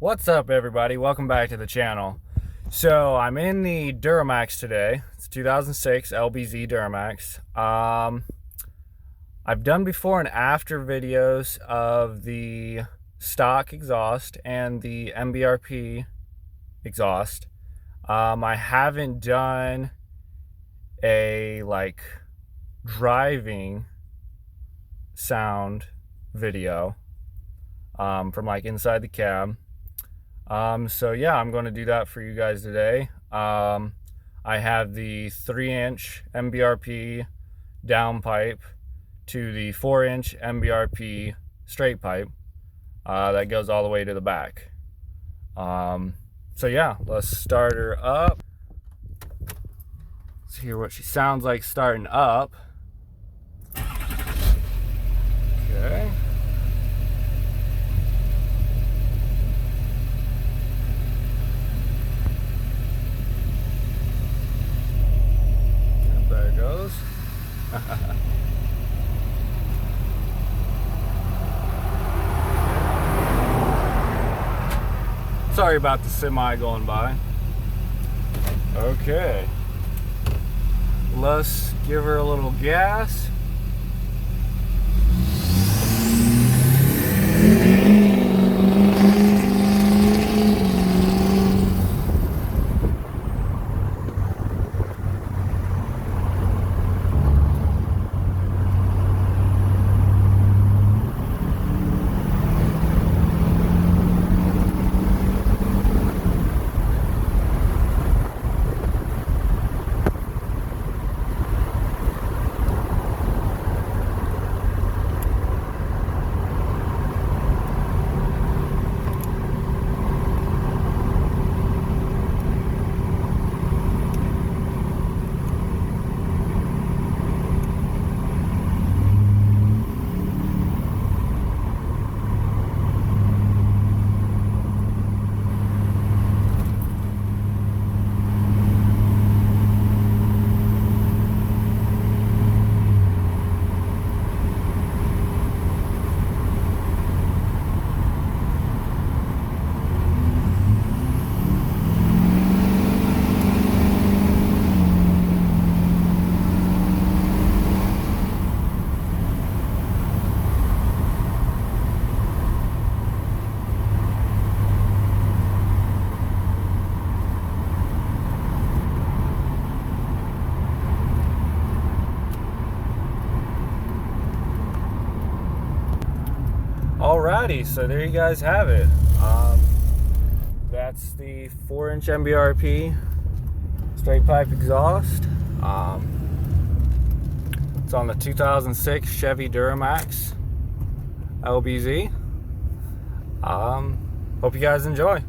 What's up, everybody? Welcome back to the channel. So I'm in the Duramax today. It's 2006 LBZ Duramax. I've done before and after videos of the stock exhaust and the MBRP exhaust. I haven't done a driving sound video from inside the cab. So yeah, I'm going to do that for you guys today. I have the 3-inch MBRP downpipe to the 4-inch MBRP straight pipe that goes all the way to the back. So yeah, let's start her up. Let's hear what she sounds like starting up. Okay. There it goes. Sorry about the semi going by. Okay. Let's give her a little gas. Alrighty, so there you guys have it. That's the 4-inch MBRP straight pipe exhaust. It's on the 2006 Chevy Duramax LBZ. Hope you guys enjoy.